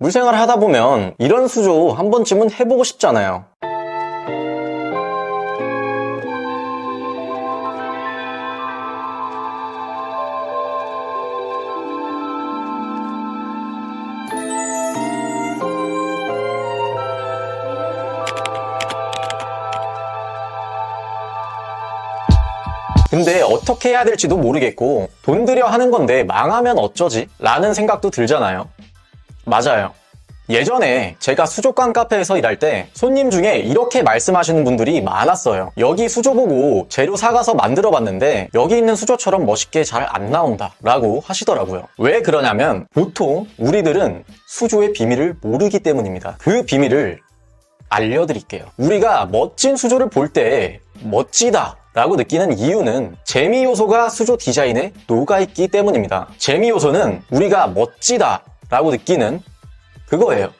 물생활을 하다 보면 이런 수조 한 번쯤은 해보고 싶잖아요. 근데 어떻게 해야 될지도 모르겠고 돈 들여 하는 건데 망하면 어쩌지? 라는 생각도 들잖아요. 맞아요. 예전에 제가 수족관 카페에서 일할 때 손님 중에 이렇게 말씀하시는 분들이 많았어요. 여기 수조 보고 재료 사가서 만들어 봤는데 여기 있는 수조처럼 멋있게 잘 안 나온다 라고 하시더라고요. 왜 그러냐면 보통 우리들은 수조의 비밀을 모르기 때문입니다. 그 비밀을 알려드릴게요. 우리가 멋진 수조를 볼 때 멋지다 라고 느끼는 이유는 재미 요소가 수조 디자인에 녹아있기 때문입니다. 재미 요소는 우리가 멋지다 라고 느끼는 그거예요.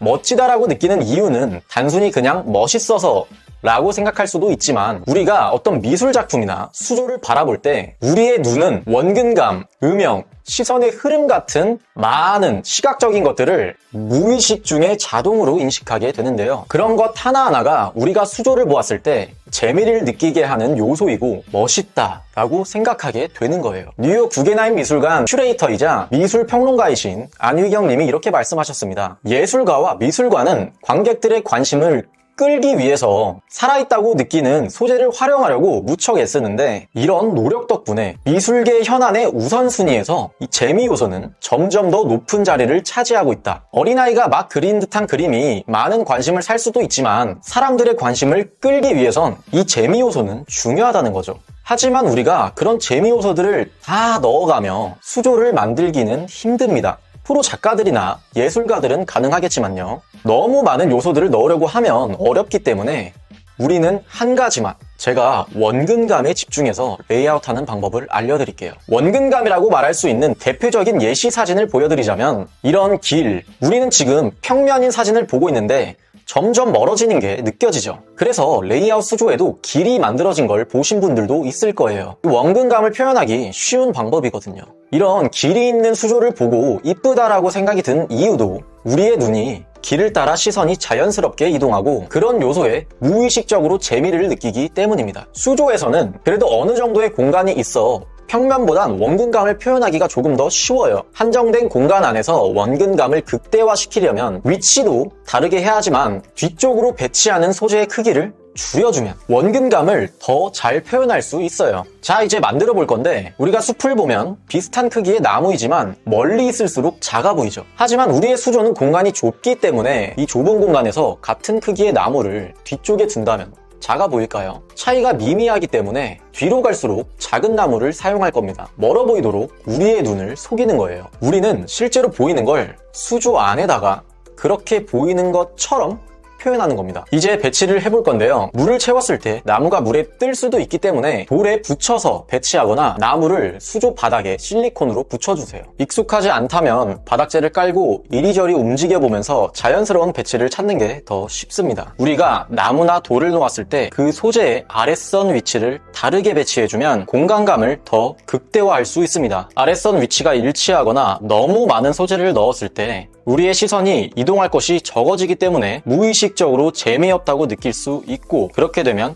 멋지다 라고 느끼는 이유는 단순히 그냥 멋있어서 라고 생각할 수도 있지만 우리가 어떤 미술 작품이나 수조를 바라볼 때 우리의 눈은 원근감, 음영, 시선의 흐름 같은 많은 시각적인 것들을 무의식 중에 자동으로 인식하게 되는데요. 그런 것 하나하나가 우리가 수조를 보았을 때 재미를 느끼게 하는 요소이고 멋있다라고 생각하게 되는 거예요. 뉴욕 구겐하임 미술관 큐레이터이자 미술평론가이신 안휘경 님이 이렇게 말씀하셨습니다. 예술가와 미술관은 관객들의 관심을 끌기 위해서 살아있다고 느끼는 소재를 활용하려고 무척 애쓰는데 이런 노력 덕분에 미술계 현안의 우선순위에서 이 재미 요소는 점점 더 높은 자리를 차지하고 있다. 어린아이가 막 그린 듯한 그림이 많은 관심을 살 수도 있지만 사람들의 관심을 끌기 위해선 이 재미 요소는 중요하다는 거죠. 하지만 우리가 그런 재미 요소들을 다 넣어가며 수조를 만들기는 힘듭니다. 프로 작가들이나 예술가들은 가능하겠지만요. 너무 많은 요소들을 넣으려고 하면 어렵기 때문에 우리는 한 가지만 제가 원근감에 집중해서 레이아웃하는 방법을 알려드릴게요. 원근감이라고 말할 수 있는 대표적인 예시 사진을 보여드리자면 이런 길, 우리는 지금 평면인 사진을 보고 있는데 점점 멀어지는 게 느껴지죠. 그래서 레이아웃 수조에도 길이 만들어진 걸 보신 분들도 있을 거예요. 원근감을 표현하기 쉬운 방법이거든요. 이런 길이 있는 수조를 보고 이쁘다라고 생각이 든 이유도 우리의 눈이 길을 따라 시선이 자연스럽게 이동하고 그런 요소에 무의식적으로 재미를 느끼기 때문입니다. 수조에서는 그래도 어느 정도의 공간이 있어 평면보단 원근감을 표현하기가 조금 더 쉬워요. 한정된 공간 안에서 원근감을 극대화시키려면 위치도 다르게 해야 하지만 뒤쪽으로 배치하는 소재의 크기를 줄여주면 원근감을 더 잘 표현할 수 있어요. 자, 이제 만들어 볼 건데 우리가 숲을 보면 비슷한 크기의 나무이지만 멀리 있을수록 작아 보이죠. 하지만 우리의 수조는 공간이 좁기 때문에 이 좁은 공간에서 같은 크기의 나무를 뒤쪽에 둔다면 작아 보일까요? 차이가 미미하기 때문에 뒤로 갈수록 작은 나무를 사용할 겁니다. 멀어 보이도록 우리의 눈을 속이는 거예요. 우리는 실제로 보이는 걸 수조 안에다가 그렇게 보이는 것처럼 표현하는 겁니다. 이제 배치를 해볼 건데요. 물을 채웠을 때 나무가 물에 뜰 수도 있기 때문에 돌에 붙여서 배치하거나 나무를 수조 바닥에 실리콘으로 붙여주세요. 익숙하지 않다면 바닥재를 깔고 이리저리 움직여보면서 자연스러운 배치를 찾는 게 더 쉽습니다. 우리가 나무나 돌을 놓았을 때 그 소재의 아랫선 위치를 다르게 배치해주면 공간감을 더 극대화할 수 있습니다. 아랫선 위치가 일치하거나 너무 많은 소재를 넣었을 때 우리의 시선이 이동할 것이 적어지기 때문에 무의식적으로 재미없다고 느낄 수 있고 그렇게 되면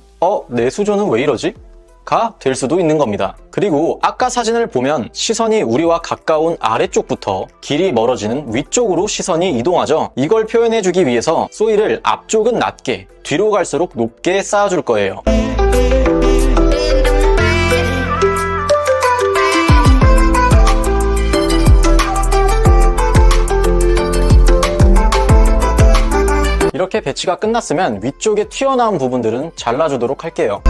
내 수조는 왜 이러지? 가 될 수도 있는 겁니다. 그리고 아까 사진을 보면 시선이 우리와 가까운 아래쪽부터 길이 멀어지는 위쪽으로 시선이 이동하죠. 이걸 표현해주기 위해서 소일을 앞쪽은 낮게 뒤로 갈수록 높게 쌓아줄 거예요. 이렇게 배치가 끝났으면 위쪽에 튀어나온 부분들은 잘라주도록 할게요.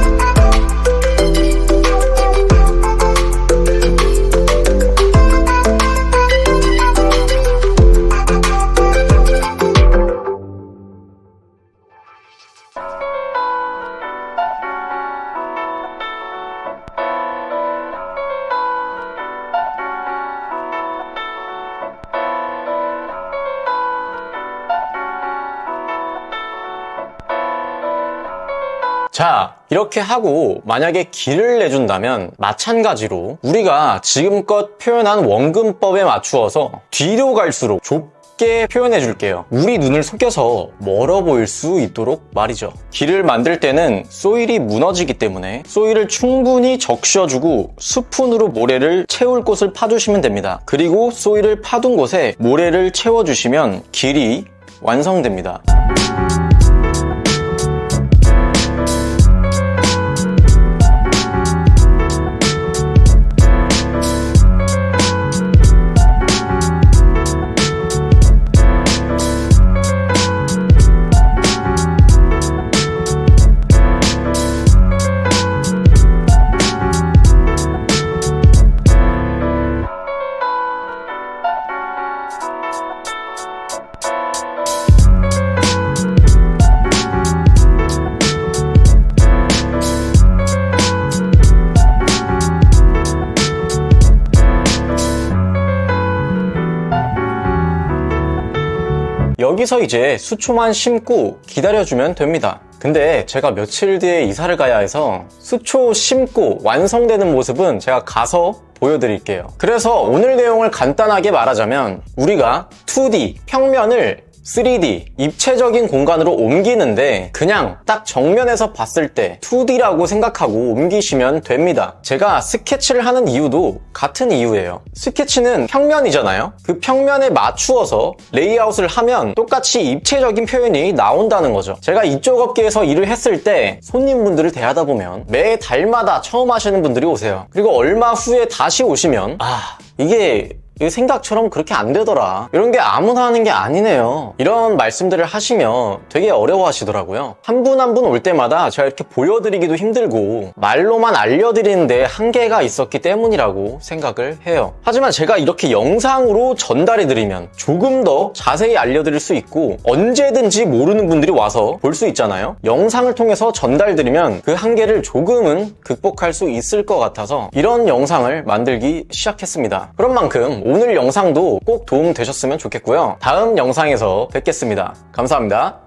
자, 이렇게 하고 만약에 길을 내준다면 마찬가지로 우리가 지금껏 표현한 원근법에 맞추어서 뒤로 갈수록 쉽게 표현해 줄게요. 우리 눈을 속여서 멀어 보일 수 있도록 말이죠. 길을 만들 때는 소일이 무너지기 때문에 소일을 충분히 적셔주고 스푼으로 모래를 채울 곳을 파주시면 됩니다. 그리고 소일을 파둔 곳에 모래를 채워주시면 길이 완성됩니다. 여기서 이제 수초만 심고 기다려주면 됩니다. 근데 제가 며칠 뒤에 이사를 가야 해서 수초 심고 완성되는 모습은 제가 가서 보여드릴게요. 그래서 오늘 내용을 간단하게 말하자면 우리가 2D 평면을 3D 입체적인 공간으로 옮기는데 그냥 딱 정면에서 봤을 때 2D라고 생각하고 옮기시면 됩니다. 제가 스케치를 하는 이유도 같은 이유예요. 스케치는 평면이잖아요. 그 평면에 맞추어서 레이아웃을 하면 똑같이 입체적인 표현이 나온다는 거죠. 제가 이쪽 업계에서 일을 했을 때 손님분들을 대하다 보면 매 달마다 처음 하시는 분들이 오세요. 그리고 얼마 후에 다시 오시면 이게 생각처럼 그렇게 안 되더라. 이런 게 아무나 하는 게 아니네요. 이런 말씀들을 하시면 되게 어려워하시더라고요. 한 분 한 분 올 때마다 제가 이렇게 보여드리기도 힘들고 말로만 알려드리는데 한계가 있었기 때문이라고 생각을 해요. 하지만 제가 이렇게 영상으로 전달해드리면 조금 더 자세히 알려드릴 수 있고 언제든지 모르는 분들이 와서 볼 수 있잖아요. 영상을 통해서 전달드리면 그 한계를 조금은 극복할 수 있을 것 같아서 이런 영상을 만들기 시작했습니다. 그런 만큼 오늘 영상도 꼭 도움 되셨으면 좋겠고요. 다음 영상에서 뵙겠습니다. 감사합니다.